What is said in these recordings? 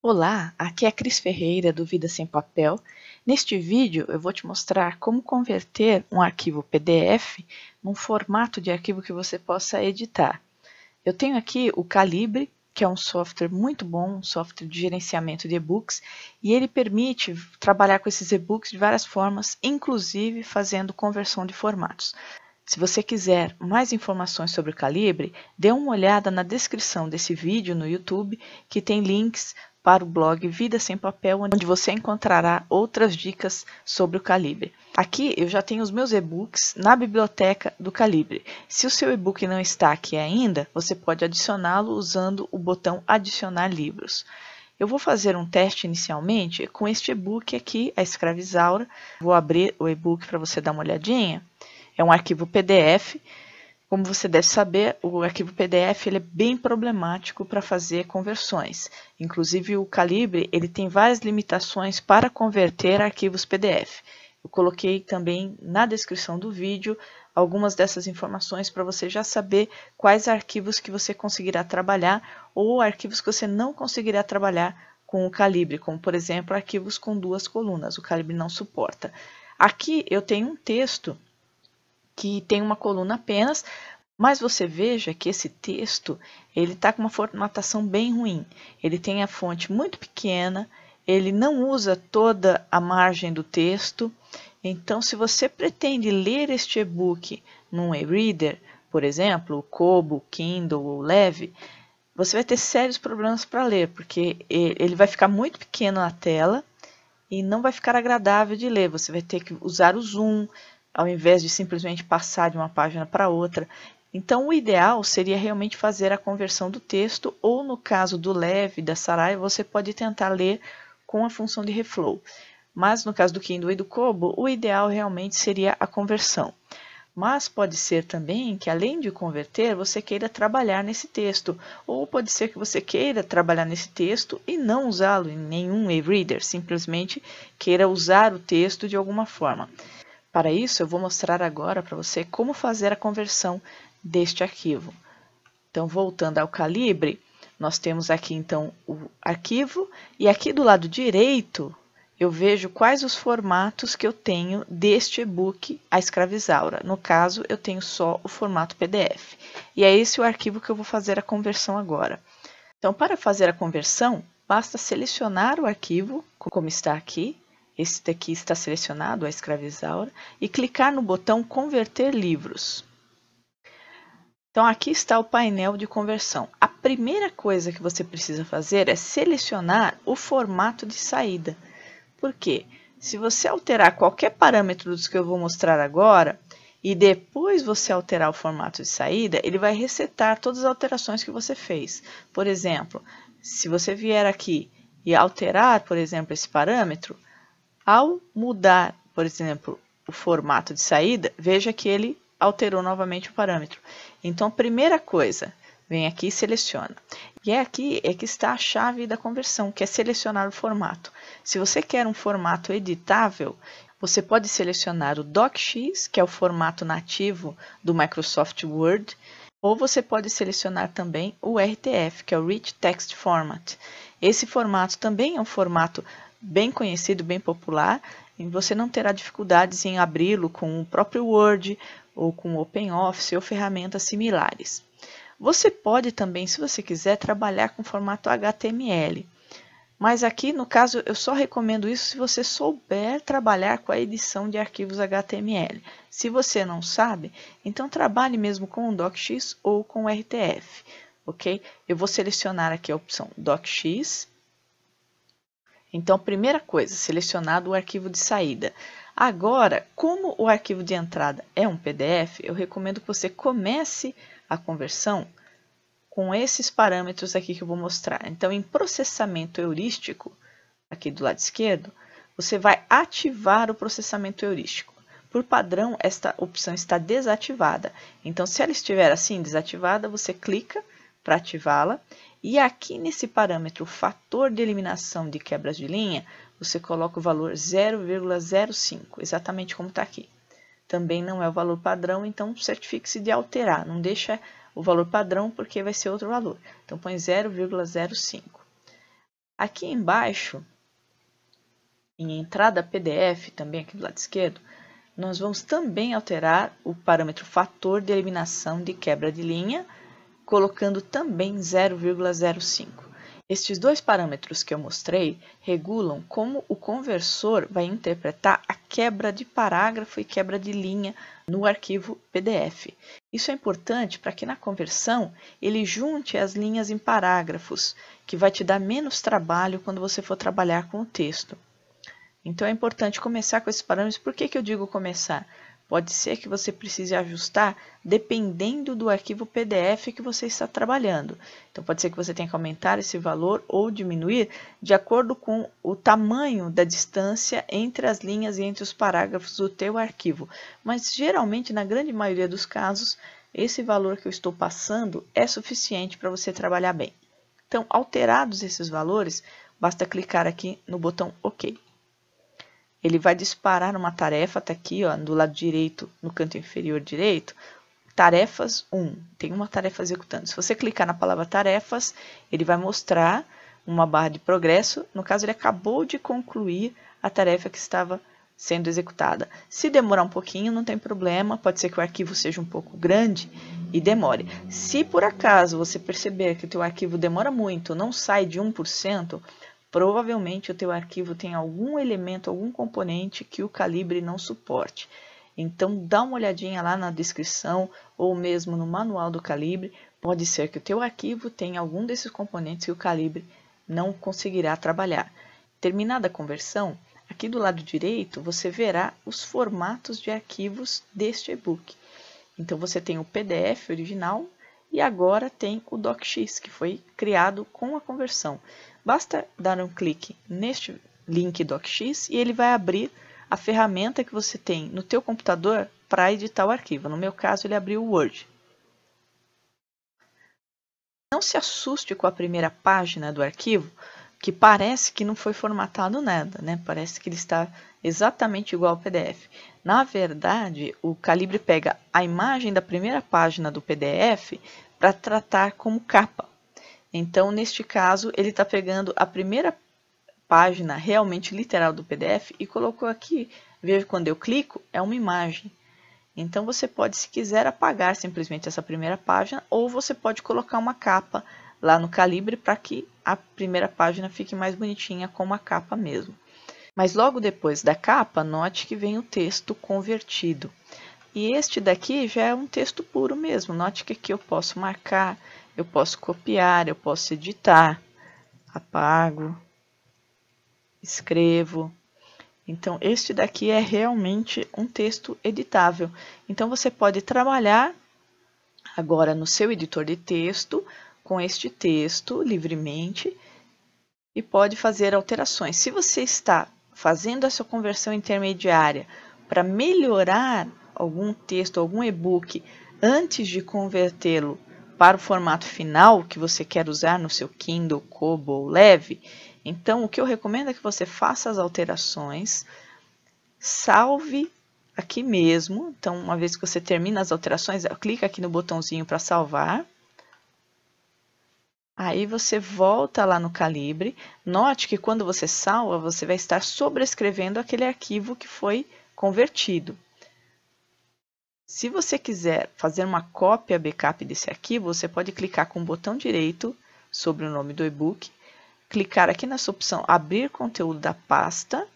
Olá, aqui é a Cris Ferreira do Vida Sem Papel. Neste vídeo eu vou te mostrar como converter um arquivo PDF num formato de arquivo que você possa editar. Eu tenho aqui o Calibre, que é um software muito bom, um software de gerenciamento de e-books, e ele permite trabalhar com esses e-books de várias formas, inclusive fazendo conversão de formatos. Se você quiser mais informações sobre o Calibre, dê uma olhada na descrição desse vídeo no YouTube, que tem links para o blog Vida Sem Papel, onde você encontrará outras dicas sobre o Calibre. Aqui eu já tenho os meus e-books na biblioteca do Calibre. Se o seu e-book não está aqui ainda, você pode adicioná-lo usando o botão Adicionar livros. Eu vou fazer um teste inicialmente com este e-book aqui, a Escravizaura. Vou abrir o e-book para você dar uma olhadinha. É um arquivo PDF. Como você deve saber, o arquivo PDF ele é bem problemático para fazer conversões. Inclusive, o Calibre ele tem várias limitações para converter arquivos PDF. Eu coloquei também na descrição do vídeo algumas dessas informações para você já saber quais arquivos que você conseguirá trabalhar ou arquivos que você não conseguirá trabalhar com o Calibre, como, por exemplo, arquivos com 2 colunas. O Calibre não suporta. Aqui eu tenho um texto que tem uma coluna apenas, mas você veja que esse texto ele está com uma formatação bem ruim. Ele tem a fonte muito pequena, ele não usa toda a margem do texto. Então, se você pretende ler este e-book num e-reader, por exemplo, o Kobo, o Kindle ou o Leve, você vai ter sérios problemas para ler, porque ele vai ficar muito pequeno na tela e não vai ficar agradável de ler. Você vai ter que usar o zoom, ao invés de simplesmente passar de uma página para outra. Então, o ideal seria realmente fazer a conversão do texto, ou no caso do Leve, da Sarai, você pode tentar ler com a função de reflow. Mas no caso do Kindle e do Kobo, o ideal realmente seria a conversão. Mas pode ser também que, além de converter, você queira trabalhar nesse texto. Ou pode ser que você queira trabalhar nesse texto e não usá-lo em nenhum e-reader, simplesmente queira usar o texto de alguma forma. Para isso, eu vou mostrar agora para você como fazer a conversão deste arquivo. Então, voltando ao Calibre, nós temos aqui então o arquivo e aqui do lado direito eu vejo quais os formatos que eu tenho deste e-book, a Escravizaura. No caso, eu tenho só o formato PDF. E é esse o arquivo que eu vou fazer a conversão agora. Então, para fazer a conversão, basta selecionar o arquivo, como está aqui. Esse daqui está selecionado, a Escravizaura, e clicar no botão Converter livros. Então, aqui está o painel de conversão. A primeira coisa que você precisa fazer é selecionar o formato de saída. Por quê? Se você alterar qualquer parâmetro dos que eu vou mostrar agora, e depois você alterar o formato de saída, ele vai resetar todas as alterações que você fez. Por exemplo, se você vier aqui e alterar, por exemplo, esse parâmetro, ao mudar, por exemplo, o formato de saída, veja que ele alterou novamente o parâmetro. Então, a primeira coisa, vem aqui e seleciona. E aqui é que está a chave da conversão, que é selecionar o formato. Se você quer um formato editável, você pode selecionar o DocX, que é o formato nativo do Microsoft Word, ou você pode selecionar também o RTF, que é o Rich Text Format. Esse formato também é um formato bem conhecido, bem popular, e você não terá dificuldades em abri-lo com o próprio Word ou com o OpenOffice ou ferramentas similares. Você pode também, se você quiser, trabalhar com formato HTML. Mas aqui, no caso, eu só recomendo isso se você souber trabalhar com a edição de arquivos HTML. Se você não sabe, então trabalhe mesmo com o DocX ou com o RTF, ok? Eu vou selecionar aqui a opção DocX. Então, primeira coisa, selecionado o arquivo de saída. Agora, como o arquivo de entrada é um PDF, eu recomendo que você comece a conversão com esses parâmetros aqui que eu vou mostrar. Então, em processamento heurístico, aqui do lado esquerdo, você vai ativar o processamento heurístico. Por padrão, esta opção está desativada. Então, se ela estiver assim, desativada, você clica para ativá-la. E aqui nesse parâmetro fator de eliminação de quebras de linha, você coloca o valor 0,05, exatamente como está aqui. Também não é o valor padrão, então certifique-se de alterar, não deixa o valor padrão porque vai ser outro valor. Então põe 0,05. Aqui embaixo, em entrada PDF, também aqui do lado esquerdo, nós vamos também alterar o parâmetro fator de eliminação de quebra de linha, colocando também 0,05. Estes dois parâmetros que eu mostrei regulam como o conversor vai interpretar a quebra de parágrafo e quebra de linha no arquivo PDF. Isso é importante para que na conversão ele junte as linhas em parágrafos, que vai te dar menos trabalho quando você for trabalhar com o texto. Então é importante começar com esses parâmetros. Por que eu digo começar? Pode ser que você precise ajustar dependendo do arquivo PDF que você está trabalhando. Então pode ser que você tenha que aumentar esse valor ou diminuir de acordo com o tamanho da distância entre as linhas e entre os parágrafos do teu arquivo. Mas geralmente, na grande maioria dos casos, esse valor que eu estou passando é suficiente para você trabalhar bem. Então, alterados esses valores, basta clicar aqui no botão OK. Ele vai disparar uma tarefa, está aqui ó, do lado direito, no canto inferior direito, tarefas 1, tem uma tarefa executando. Se você clicar na palavra tarefas, ele vai mostrar uma barra de progresso, no caso ele acabou de concluir a tarefa que estava sendo executada. Se demorar um pouquinho, não tem problema, pode ser que o arquivo seja um pouco grande e demore. Se por acaso você perceber que o teu arquivo demora muito, não sai de 1%, provavelmente o teu arquivo tem algum elemento, algum componente que o Calibre não suporte. Então, dá uma olhadinha lá na descrição ou mesmo no manual do Calibre. Pode ser que o teu arquivo tenha algum desses componentes que o Calibre não conseguirá trabalhar. Terminada a conversão, aqui do lado direito você verá os formatos de arquivos deste e-book. Então, você tem o PDF original e agora tem o DocX, que foi criado com a conversão. Basta dar um clique neste link DocX e ele vai abrir a ferramenta que você tem no teu computador para editar o arquivo. No meu caso, ele abriu o Word. Não se assuste com a primeira página do arquivo, que parece que não foi formatado nada, né? Parece que ele está exatamente igual ao PDF. Na verdade, o Calibre pega a imagem da primeira página do PDF para tratar como capa. Então, neste caso, ele está pegando a primeira página realmente literal do PDF e colocou aqui. Veja, quando eu clico, é uma imagem. Então, você pode, se quiser, apagar simplesmente essa primeira página, ou você pode colocar uma capa lá no Calibre para que a primeira página fique mais bonitinha como a capa mesmo. Mas logo depois da capa, note que vem o texto convertido. E este daqui já é um texto puro mesmo. Note que aqui eu posso marcar, eu posso copiar, eu posso editar, apago, escrevo. Então, este daqui é realmente um texto editável. Então, você pode trabalhar agora no seu editor de texto, com este texto livremente, e pode fazer alterações. Se você está fazendo a sua conversão intermediária para melhorar algum texto, algum e-book, antes de convertê-lo para o formato final que você quer usar no seu Kindle, Kobo ou Leve, então o que eu recomendo é que você faça as alterações, salve aqui mesmo. Então, uma vez que você termina as alterações, clica aqui no botãozinho para salvar. Aí você volta lá no Calibre. Note que quando você salva, você vai estar sobrescrevendo aquele arquivo que foi convertido. Se você quiser fazer uma cópia backup desse arquivo, você pode clicar com o botão direito sobre o nome do e-book, clicar aqui nessa opção Abrir conteúdo da pasta,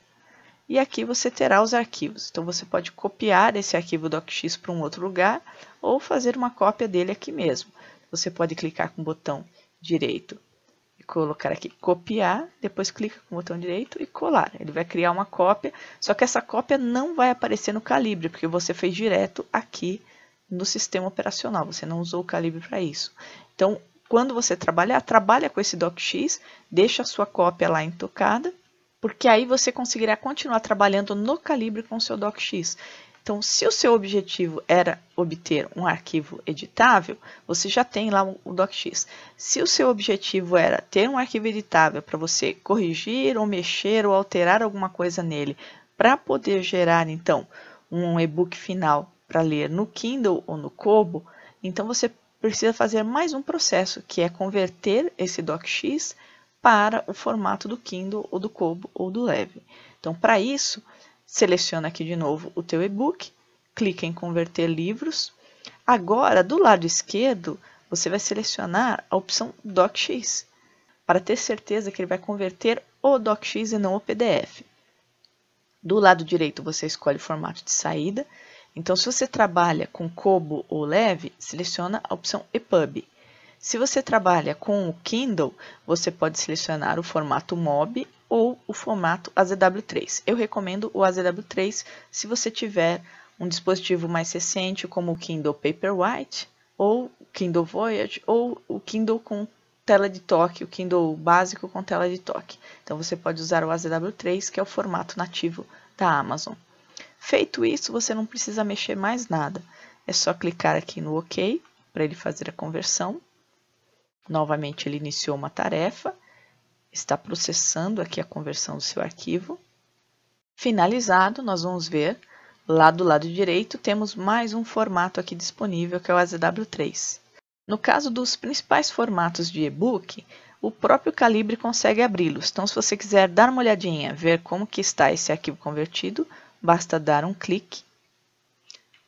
e aqui você terá os arquivos. Então, você pode copiar esse arquivo DocX para um outro lugar, ou fazer uma cópia dele aqui mesmo. Você pode clicar com o botão direito e colocar aqui copiar, depois clica com o botão direito e colar. Ele vai criar uma cópia, só que essa cópia não vai aparecer no Calibre, porque você fez direto aqui no sistema operacional, você não usou o Calibre para isso. Então, quando você trabalha com esse DocX, deixa a sua cópia lá intocada, porque aí você conseguirá continuar trabalhando no Calibre com o seu DocX. Então, se o seu objetivo era obter um arquivo editável, você já tem lá o DocX. Se o seu objetivo era ter um arquivo editável para você corrigir ou mexer ou alterar alguma coisa nele, para poder gerar, então, um e-book final para ler no Kindle ou no Kobo, então você precisa fazer mais um processo, que é converter esse DocX para o formato do Kindle, ou do Kobo, ou do Leve. Então, para isso, seleciona aqui de novo o teu e-book, clica em converter livros. Agora, do lado esquerdo, você vai selecionar a opção DocX, para ter certeza que ele vai converter o DocX e não o PDF. Do lado direito, você escolhe o formato de saída. Então, se você trabalha com Kobo ou Leve, seleciona a opção EPUB. Se você trabalha com o Kindle, você pode selecionar o formato MOB ou o formato AZW3. Eu recomendo o AZW3 se você tiver um dispositivo mais recente, como o Kindle Paperwhite, ou o Kindle Voyage, ou o Kindle com tela de toque, o Kindle básico com tela de toque. Então, você pode usar o AZW3, que é o formato nativo da Amazon. Feito isso, você não precisa mexer mais nada. É só clicar aqui no OK para ele fazer a conversão. Novamente, ele iniciou uma tarefa. Está processando aqui a conversão do seu arquivo. Finalizado, nós vamos ver, lá do lado direito, temos mais um formato aqui disponível, que é o AZW3. No caso dos principais formatos de e-book, o próprio Calibre consegue abri-los. Então, se você quiser dar uma olhadinha, ver como que está esse arquivo convertido, basta dar um clique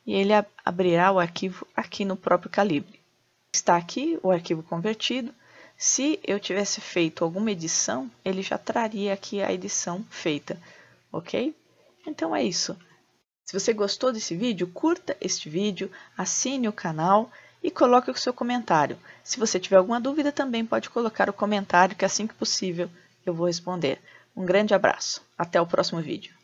e ele abrirá o arquivo aqui no próprio Calibre. Está aqui o arquivo convertido. Se eu tivesse feito alguma edição, ele já traria aqui a edição feita, ok? Então é isso. Se você gostou desse vídeo, curta este vídeo, assine o canal e coloque o seu comentário. Se você tiver alguma dúvida, também pode colocar o comentário, que assim que possível eu vou responder. Um grande abraço. Até o próximo vídeo.